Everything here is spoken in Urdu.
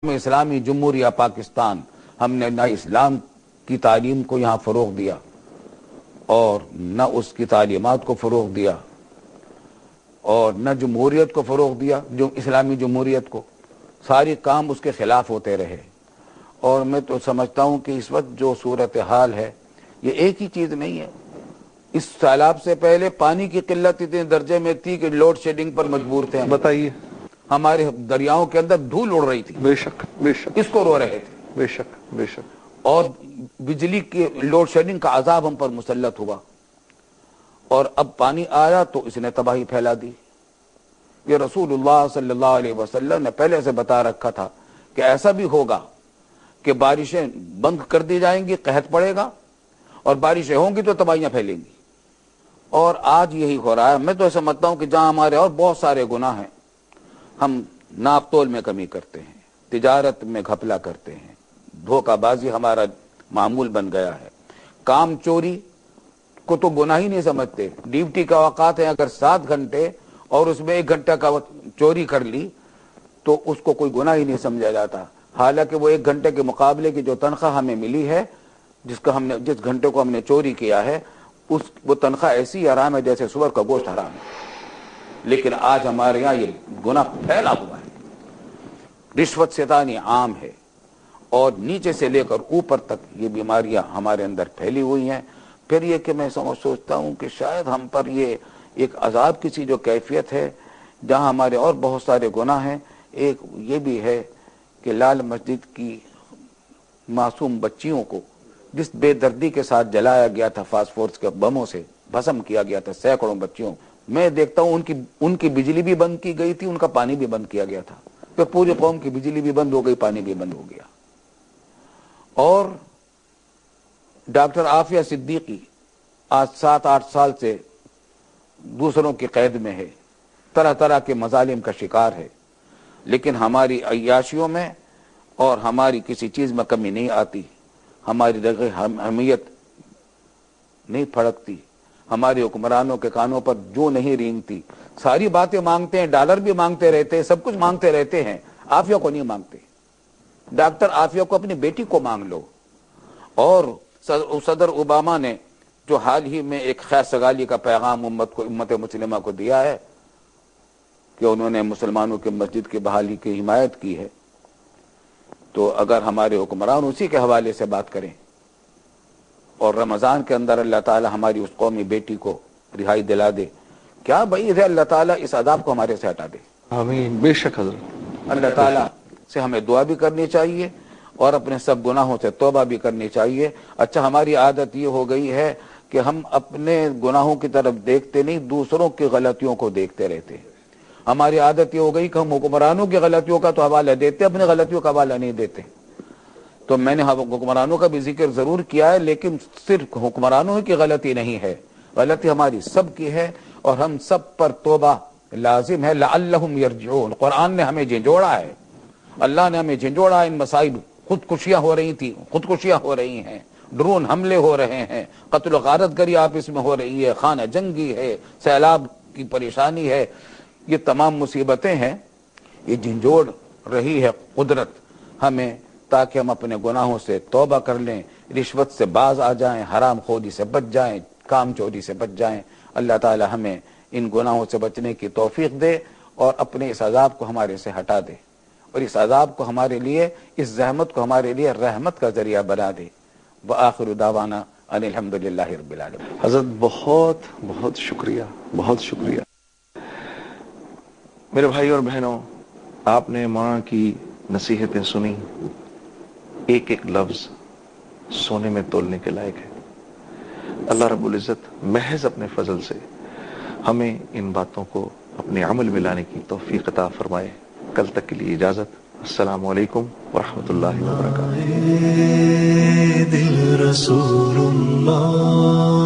اسلامی جمہوریہ پاکستان ہم نے نہ اسلام کی تعلیم کو یہاں فروغ دیا اور نہ اس کی تعلیمات کو فروغ دیا اور نہ جمہوریت کو فروغ دیا، جو اسلامی جمہوریت کو، ساری کام اس کے خلاف ہوتے رہے۔ اور میں تو سمجھتا ہوں کہ اس وقت جو صورتحال ہے یہ ایک ہی چیز نہیں ہے۔ اس سیلاب سے پہلے پانی کی قلت اتنے درجے میں تھی کہ لوڈ شیڈنگ پر مجبور تھے۔ بتائیے، ہمارے دریاؤں کے اندر دھول اڑ رہی تھی، بے شک بے شک، اس کو رو رہے تھے، بے شک بے شک، اور بجلی کی لوڈ شیڈنگ کا عذاب ہم پر مسلط ہوا، اور اب پانی آیا تو اس نے تباہی پھیلا دی۔ یہ رسول اللہ صلی اللہ علیہ وسلم نے پہلے سے بتا رکھا تھا کہ ایسا بھی ہوگا کہ بارشیں بند کر دی جائیں گی، قحط پڑے گا، اور بارشیں ہوں گی تو تباہیاں پھیلیں گی، اور آج یہی ہو رہا ہے۔ میں تو سمجھتا ہوں کہ جہاں ہمارے اور بہت سارے گناہ ہیں، ہم ناپ تول میں کمی کرتے ہیں، تجارت میں گھپلا کرتے ہیں، دھوکہ بازی ہمارا معمول بن گیا ہے، کام چوری کو تو گناہ ہی نہیں سمجھتے۔ ڈیوٹی کا اوقات ہے اگر 7 گھنٹے اور اس میں 1 گھنٹہ کا چوری کر لی تو اس کو کوئی گناہ ہی نہیں سمجھا جاتا، حالانکہ وہ 1 گھنٹے کے مقابلے کی جو تنخواہ ہمیں ملی ہے، جس گھنٹے کو ہم نے چوری کیا ہے، وہ تنخواہ ایسی حرام ہے جیسے سور کا گوشت حرام ہے۔ لیکن آج ہمارے یہاں یہ گناہ پھیلا ہوا ہے، رشوت ستانی عام ہے، اور نیچے سے لے کر اوپر تک یہ بیماریاں ہمارے اندر پھیلی ہوئی ہیں۔ پھر یہ کہ میں سوچتا ہوں کہ شاید ہم پر یہ ایک عذاب کی سی جو کیفیت ہے، جہاں ہمارے اور بہت سارے گناہ ہیں۔ ایک یہ بھی ہے کہ لال مسجد کی معصوم بچیوں کو جس بے دردی کے ساتھ جلایا گیا تھا، فاسفورس کے بموں سے بھسم کیا گیا تھا سینکڑوں بچیوں، میں دیکھتا ہوں ان کی بجلی بھی بند کی گئی تھی، ان کا پانی بھی بند کیا گیا تھا، پھر پوری قوم کی بجلی بھی بند ہو گئی، پانی بھی بند ہو گیا۔ اور ڈاکٹر عافیہ صدیقی آج 7-8 سال سے دوسروں کی قید میں ہے، طرح طرح کے مظالم کا شکار ہے، لیکن ہماری عیاشیوں میں اور ہماری کسی چیز میں کمی نہیں آتی، ہماری رگ حمیت نہیں پھڑکتی، ہمارے حکمرانوں کے کانوں پر جو نہیں رینگتی، ساری باتیں مانگتے ہیں، ڈالر بھی مانگتے رہتے ہیں، سب کچھ مانگتے رہتے ہیں، عافیہ کو نہیں مانگتے۔ ڈاکٹر عافیہ کو اپنی بیٹی کو مانگ لو۔ اور صدر اوباما نے جو حال ہی میں ایک خیر سگالی کا پیغام امت مسلمہ کو دیا ہے کہ انہوں نے مسلمانوں کے مسجد کی بحالی کی حمایت کی ہے، تو اگر ہمارے حکمران اسی کے حوالے سے بات کریں اور رمضان کے اندر اللہ تعالی ہماری اس قومی بیٹی کو رہائی دلا دے، کیا بعید ہے اللہ تعالیٰ اس عذاب کو ہمارے سے ہٹا دے۔ آمین، بے شک حضرت۔ اللہ تعالیٰ سے ہمیں دعا بھی کرنی چاہیے اور اپنے سب گناہوں سے توبہ بھی کرنی چاہیے۔ اچھا، ہماری عادت یہ ہو گئی ہے کہ ہم اپنے گناہوں کی طرف دیکھتے نہیں، دوسروں کی غلطیوں کو دیکھتے رہتے ہیں۔ ہماری عادت یہ ہو گئی کہ ہم حکمرانوں کی غلطیوں کا تو حوالہ دیتے، اپنے غلطیوں کا حوالہ نہیں دیتے۔ تو میں نے حکمرانوں کا بھی ذکر ضرور کیا ہے، لیکن صرف حکمرانوں کی غلطی نہیں ہے، غلطی ہماری سب کی ہے، اور ہم سب پر توبہ لازم ہے۔ لعلہم یرجعون، قرآن نے ہمیں جھنجھوڑا ہے، اللہ نے ہمیں جھنجھوڑا۔ ان مسائب خودکشیاں ہو رہی تھی، خودکشیاں ہو رہی ہیں، ڈرون حملے ہو رہے ہیں، قتل و غارت گری آپس میں ہو رہی ہے، خانہ جنگی ہے، سیلاب کی پریشانی ہے، یہ تمام مصیبتیں ہیں، یہ جھنجھوڑ رہی ہے قدرت ہمیں، تاکہ ہم اپنے گناہوں سے توبہ کر لیں، رشوت سے باز آ جائیں، حرام خوری سے بچ جائیں، کام چوری سے بچ جائیں۔ اللہ تعالی ہمیں ان گناہوں سے بچنے کی توفیق دے اور اپنے اس عذاب کو ہمارے سے ہٹا دے، اور اس عذاب کو ہمارے لیے، اس زحمت کو ہمارے لیے رحمت کا ذریعہ بنا دے۔ وآخر دعوانا ان الحمدللہ رب العالمین۔ حضرت بہت بہت شکریہ، بہت شکریہ۔ میرے بھائی اور بہنوں، آپ نے ماں کی نصیحتیں سنی، ایک ایک لفظ سونے میں تولنے کے لائق ہے۔ اللہ رب العزت محض اپنے فضل سے ہمیں ان باتوں کو اپنے عمل میں لانے کی توفیق عطا فرمائے۔ کل تک کے لیے اجازت۔ السلام علیکم ورحمۃ اللہ وبرکاتہ۔ دل رسول اللہ